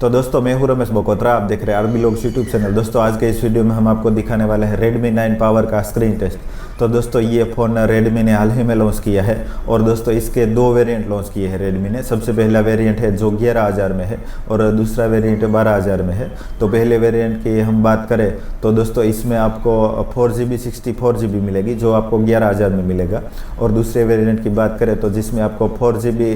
तो दोस्तों मैं हूं रमेश बकोत्रा, आप देख रहे हैं आरबी लोग यूट्यूब चैनल। दोस्तों आज के इस वीडियो में हम आपको दिखाने वाले हैं Redmi 9 पावर का स्क्रीन टेस्ट। तो दोस्तों ये फ़ोन Redmi ने हाल ही में लॉन्च किया है और दोस्तों इसके दो वेरिएंट लॉन्च किए हैं Redmi ने। सबसे पहला वेरिएंट है जो 11,000 में है और दूसरा वेरिएंट 12,000 में है। तो पहले वेरिएंट की हम बात करें तो दोस्तों इसमें आपको 4GB 64GB मिलेगी जो आपको 11,000 में मिलेगा, और दूसरे वेरिएंट की बात करें तो जिसमें आपको 4GB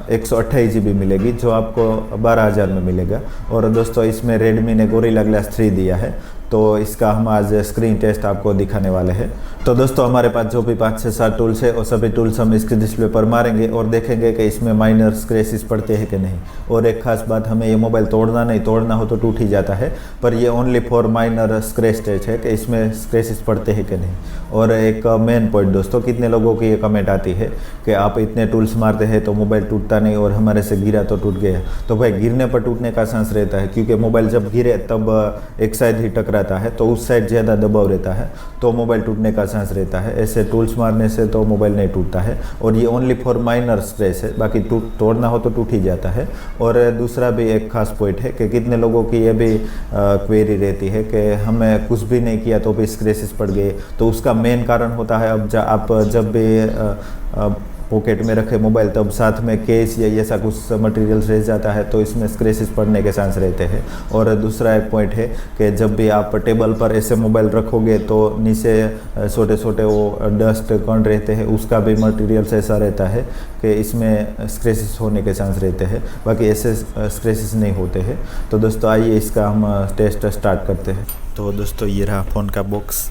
128GB मिलेगी जो आपको 12,000 में मिलेगा। और दोस्तों इसमें Redmi ने गोरिल्ला ग्लास 3 दिया है, तो इसका हम आज स्क्रीन टेस्ट आपको दिखाने वाले हैं। तो दोस्तों हमारे पास जो भी 5 से 7 टूल्स है और सभी टूल्स हम इसके डिस्प्ले पर मारेंगे और देखेंगे कि इसमें माइनर स्क्रैचेस पड़ते हैं कि नहीं। और एक खास बात, हमें ये मोबाइल तोड़ना हो तो टूट ही जाता है, पर ये only for minor scratch test है कि इसमें स्क्रैचेस पड़ते हैं कि नहीं। और एक मेन पॉइंट दोस्तों, कितने लोगों की ये कमेंट आती है कि आप इतने टूल्स मारते हैं तो मोबाइल टूटता नहीं और हमारे से गिरा तो टूट गया। तो भाई गिरने पर टूटने का चांस रहता है, क्योंकि मोबाइल जब गिरे तब एक साइड ही टकराता है, तो उस साइड ज़्यादा दबाव रहता है तो मोबाइल टूटने का चांस रहता है। ऐसे टूल्स मारने से तो मोबाइल नहीं टूटता है, और ये ओनली फॉर माइनर स्क्रैच है, बाकी तोड़ना हो तो टूट ही जाता है। और दूसरा भी एक खास पॉइंट है कि कितने लोगों की ये भी क्वेरी रहती है कि हमें कुछ भी नहीं किया तो भी स्क्रैचेस पड़ गए। तो उसका मेन कारण होता है, अब आप जब भी पॉकेट में रखे मोबाइल तब साथ में केस या ऐसा कुछ मटेरियल्स रह जाता है तो इसमें स्क्रैचेस पड़ने के चांस रहते हैं। और दूसरा एक पॉइंट है कि जब भी आप टेबल पर ऐसे मोबाइल रखोगे तो नीचे छोटे छोटे वो डस्ट कण रहते हैं, उसका भी मटेरियल्स ऐसा रहता है कि इसमें स्क्रैचेस होने के चांस रहते हैं, बाकी ऐसे स्क्रैचेस नहीं होते हैं। तो दोस्तों आइए इसका हम टेस्ट स्टार्ट करते हैं। तो दोस्तों ये रहा फ़ोन का बॉक्स,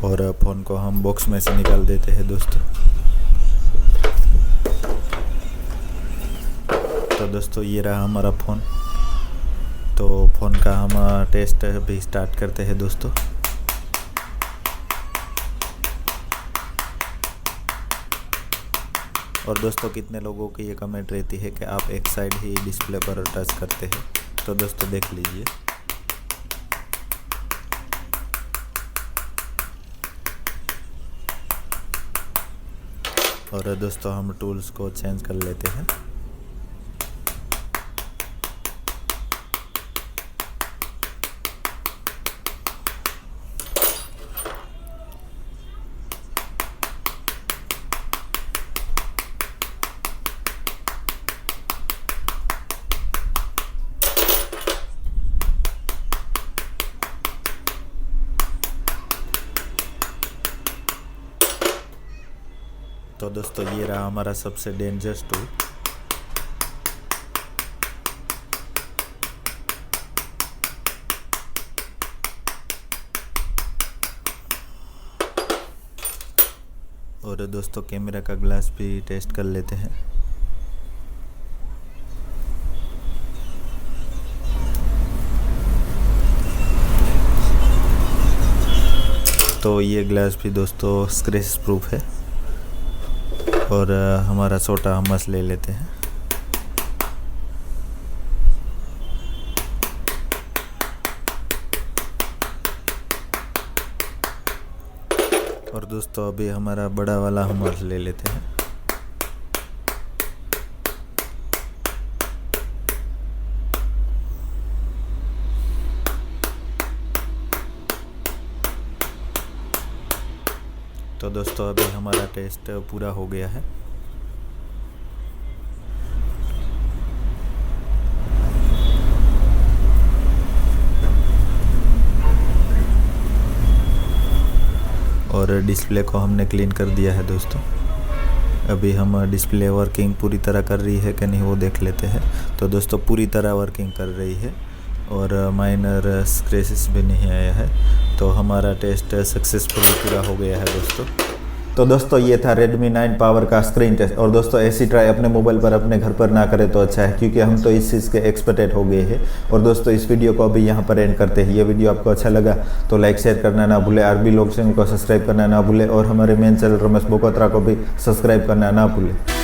और फ़ोन को हम बॉक्स में से निकाल देते हैं दोस्तों। तो दोस्तों ये रहा हमारा फ़ोन। तो फ़ोन का हम टेस्ट भी स्टार्ट करते हैं दोस्तों। और दोस्तों कितने लोगों की ये कमेंट रहती है कि आप एक साइड ही डिस्प्ले पर टच करते हैं, तो दोस्तों देख लीजिए। और दोस्तों हम टूल्स को चेंज कर लेते हैं। तो दोस्तों ये रहा हमारा सबसे डेंजरस टूल। और दोस्तों कैमरा का ग्लास भी टेस्ट कर लेते हैं। तो ये ग्लास भी दोस्तों स्क्रैच प्रूफ है। और हमारा छोटा हम मस ले लेते हैं। और दोस्तों अभी हमारा बड़ा वाला हम ले लेते हैं। तो दोस्तों अभी हमारा टेस्ट पूरा हो गया है। और डिस्प्ले को हमने क्लीन कर दिया है दोस्तों। अभी हम डिस्प्ले वर्किंग पूरी तरह कर रही है कि नहीं वो देख लेते हैं। तो दोस्तों पूरी तरह वर्किंग कर रही है और माइनर स्क्रैचेस भी नहीं आया है, तो हमारा टेस्ट सक्सेसफुली पूरा हो गया है दोस्तों। तो दोस्तों ये था Redmi 9 पावर का स्क्रीन टेस्ट। और दोस्तों ऐसी ट्राई अपने मोबाइल पर अपने घर पर ना करें तो अच्छा है, क्योंकि हम तो इस चीज़ के एक्सपर्टेड हो गए हैं। और दोस्तों इस वीडियो को अभी यहाँ पर एंड करते हैं। ये वीडियो आपको अच्छा लगा तो लाइक शेयर करना ना भूले, आरबी लोग चैनल को सब्सक्राइब करना ना भूले, और हमारे मेन चैनल रमेश बकोत्रा को भी सब्सक्राइब करना ना भूले।